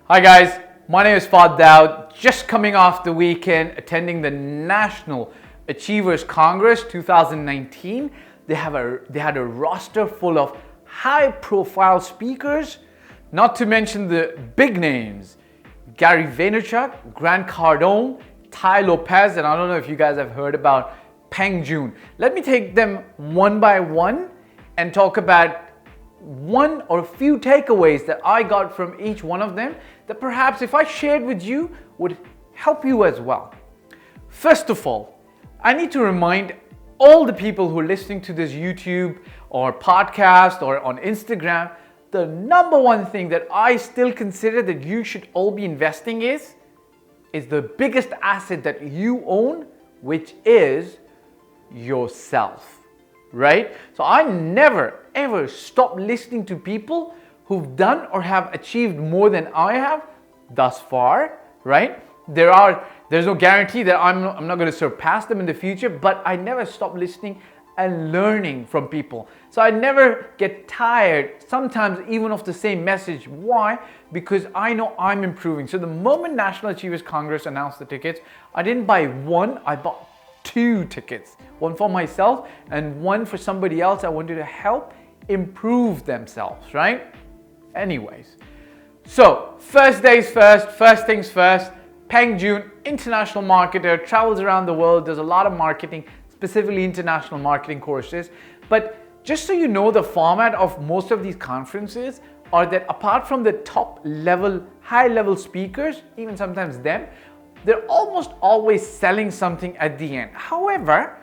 Hi guys, my name is Fahd Dawood. Just coming off the weekend attending the National Achievers Congress 2019. They had a roster full of high-profile speakers, not to mention the big names: Gary Vaynerchuk, Grant Cardone, Tai Lopez, and I don't know if you guys have heard about Peng Joon. Let me take them one by one and talk about one or a few takeaways that I got from each one of them that perhaps if I shared with you would help you as well. First of all, I need to remind all the people who are listening to this YouTube or podcast or on Instagram, the number one thing that I still consider that you should all be investing is the biggest asset that you own, which is yourself, right? So I never ever stop listening to people who've done or have achieved more than I have thus far, right? There's no guarantee that I'm not going to surpass them in the future, but I never stop listening and learning from people. So I never get tired, sometimes even of the same message. Why? Because I know I'm improving. So the moment National Achievers Congress announced the tickets, I didn't buy one, I bought 2 tickets. One for myself and one for somebody else I wanted to help improve themselves, right? Anyways, so first things first, Peng Joon, international marketer, travels around the world, does a lot of marketing, specifically international marketing courses. But just so you know, the format of most of these conferences are that apart from the top level, high level speakers, even sometimes them, they're almost always selling something at the end. However,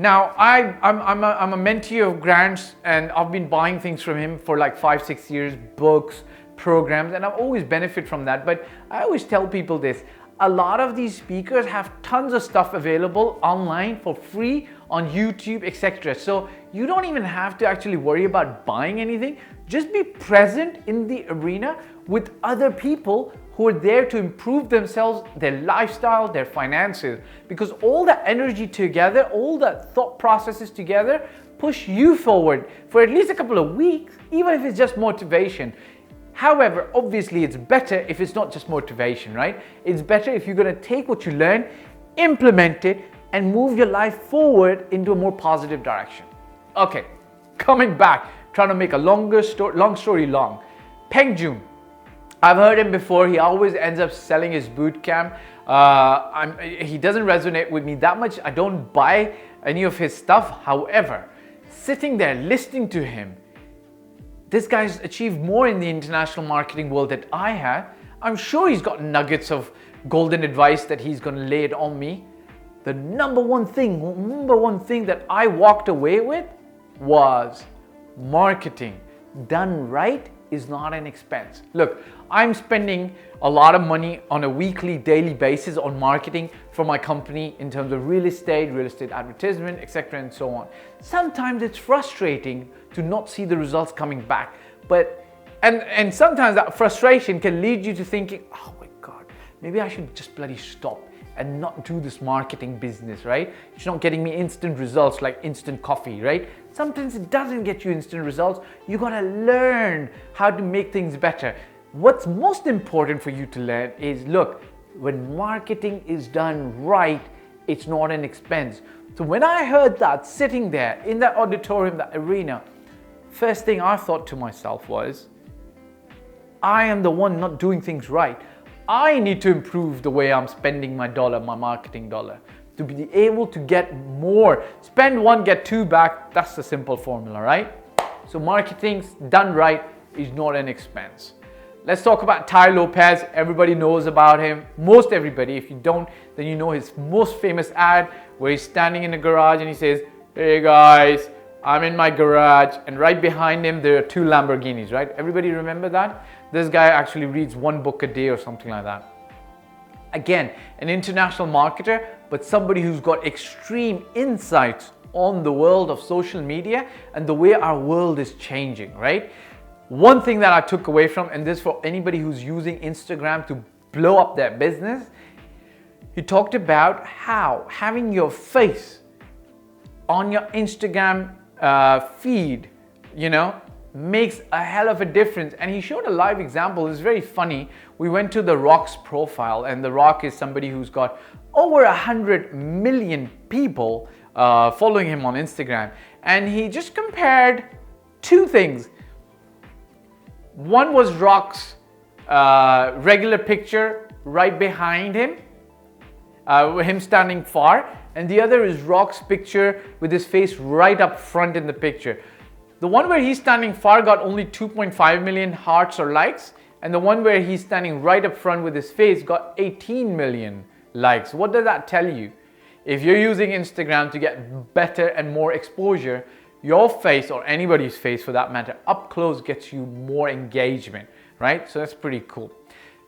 now I'm a mentee of Grant's, and I've been buying things from him for like 5-6 years, books, programs, and I've always benefited from that. But I always tell people this: a lot of these speakers have tons of stuff available online for free on YouTube, etc. So you don't even have to actually worry about buying anything. Just be present in the arena with other people who are there to improve themselves, their lifestyle, their finances, because all the energy together, all the thought processes together push you forward for at least a couple of weeks, even if it's just motivation. However, obviously it's better if it's not just motivation, right? It's better if you're going to take what you learn, implement it, and move your life forward into a more positive direction. Okay, coming back, trying to make a long story long. Peng Joon, I've heard him before. He always ends up selling his boot camp. He doesn't resonate with me that much. I don't buy any of his stuff. However, sitting there listening to him, this guy's achieved more in the international marketing world than I had. I'm sure he's got nuggets of golden advice that he's going to lay it on me. The number one thing that I walked away with was marketing done right is not an expense. Look, I'm spending a lot of money on a weekly, daily basis on marketing for my company in terms of real estate advertisement, etc. and so on. Sometimes it's frustrating to not see the results coming back, but and sometimes that frustration can lead you to thinking, oh my God, maybe I should just bloody stop and not do this marketing business, right? It's not getting me instant results like instant coffee, right? Sometimes it doesn't get you instant results. You gotta learn how to make things better. What's most important for you to learn is, look, when marketing is done right, it's not an expense. So when I heard that sitting there in that auditorium, that arena, first thing I thought to myself was, I am the one not doing things right. I need to improve the way I'm spending my dollar, my marketing dollar, to be able to get more. Spend 1, get 2 back. That's the simple formula, right? So marketing done right is not an expense. Let's talk about Tai Lopez. Everybody knows about him. Most everybody. If you don't, then you know his most famous ad where he's standing in a garage and he says, "Hey guys, I'm in my garage," and right behind him there are 2 Lamborghinis, right? Everybody remember that? This guy actually reads 1 book a day or something like that. Again, an international marketer, but somebody who's got extreme insights on the world of social media and the way our world is changing, right? One thing that I took away from, and this for anybody who's using Instagram to blow up their business, he talked about how having your face on your Instagram feed, makes a hell of a difference. And he showed a live example. It's very funny. We went to The Rock's profile, and The Rock is somebody who's got over 100 million people following him on Instagram. And he just compared two things. One was Rock's regular picture right behind him, him standing far, and the other is Rock's picture with his face right up front in the picture. The one where he's standing far got only 2.5 million hearts or likes, and the one where he's standing right up front with his face got 18 million likes. What does that tell you? If you're using Instagram to get better and more exposure, your face, or anybody's face for that matter, up close gets you more engagement, right? So that's pretty cool.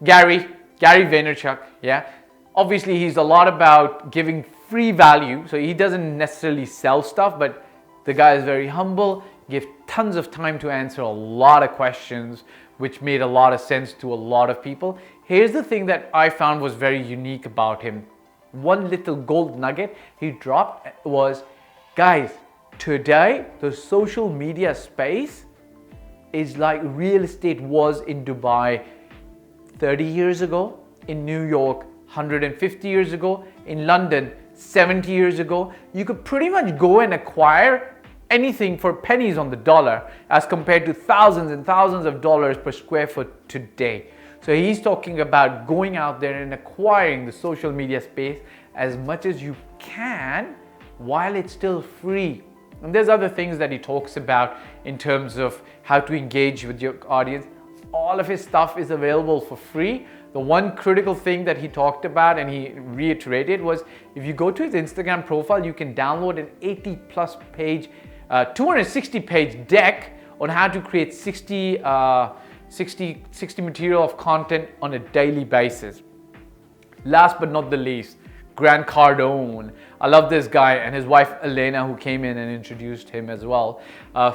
Gary Vaynerchuk, yeah. Obviously, he's a lot about giving free value. So he doesn't necessarily sell stuff, but the guy is very humble, gives tons of time to answer a lot of questions, which made a lot of sense to a lot of people. Here's the thing that I found was very unique about him. One little gold nugget he dropped was, guys, today the social media space is like real estate was in Dubai 30 years ago, in New York 150 years ago, in London 70 years ago. You could pretty much go and acquire anything for pennies on the dollar as compared to thousands and thousands of dollars per square foot today. So he's talking about going out there and acquiring the social media space as much as you can while it's still free. And there's other things that he talks about in terms of how to engage with your audience. All of his stuff is available for free. The one critical thing that he talked about and he reiterated was, if you go to his Instagram profile, you can download an 80+ page, 260 page deck on how to create 60 material of content on a daily basis. Last but not the least, Grant Cardone. I love this guy, and his wife Elena, who came in and introduced him as well.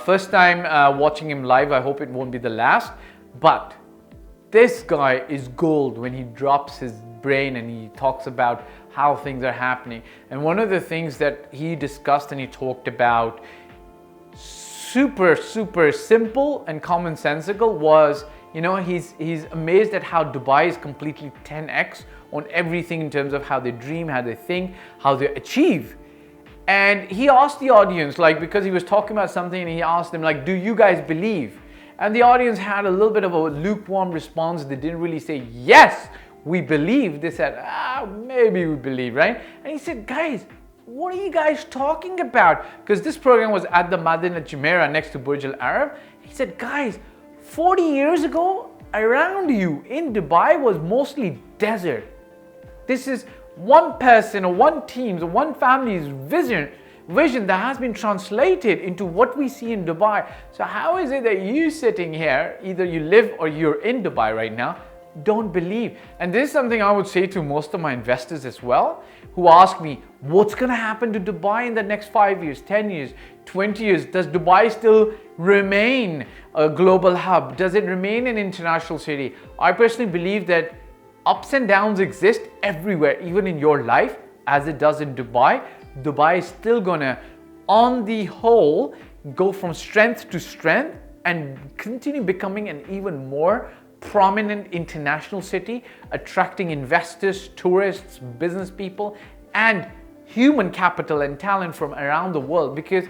First time watching him live. I hope it won't be the last, but this guy is gold when he drops his brain and he talks about how things are happening. And one of the things that he discussed and he talked about, super simple and commonsensical, was, you know, he's amazed at how Dubai is completely 10x on everything in terms of how they dream, how they think, how they achieve. And he asked the audience, like, because he was talking about something, and he asked them, like, do you guys believe? And the audience had a little bit of a lukewarm response. They didn't really say, yes, we believe. They said, maybe we believe, right? And he said, guys, what are you guys talking about? Because this program was at the Madinat Jumeirah next to Burj Al Arab. He said, guys, 40 years ago, around you in Dubai was mostly desert. This is one person or one team's or one family's vision that has been translated into what we see in Dubai. So how is it that you sitting here, either you live or you're in Dubai right now, don't believe? And this is something I would say to most of my investors as well, who ask me, what's going to happen to Dubai in the next 5 years, 10 years, 20 years? Does Dubai still remain a global hub? Does it remain an international city? I personally believe that ups and downs exist everywhere, even in your life, as it does in Dubai. Dubai is still gonna, on the whole, go from strength to strength and continue becoming an even more prominent international city, attracting investors, tourists, business people, and human capital and talent from around the world. Because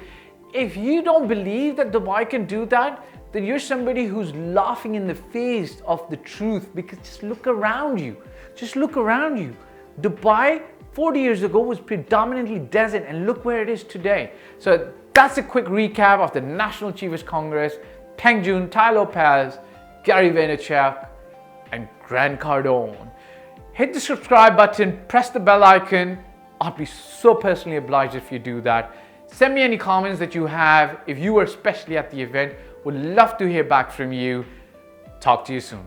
if you don't believe that Dubai can do that, then you're somebody who's laughing in the face of the truth. Because just look around you. Just look around you. Dubai 40 years ago was predominantly desert, and look where it is today. So that's a quick recap of the National Achievers Congress. Peng Joon, Tai Lopez, Gary Vaynerchuk, and Grant Cardone. Hit the subscribe button, press the bell icon. I'd be so personally obliged if you do that. Send me any comments that you have. If you were especially at the event, would love to hear back from you. Talk to you soon.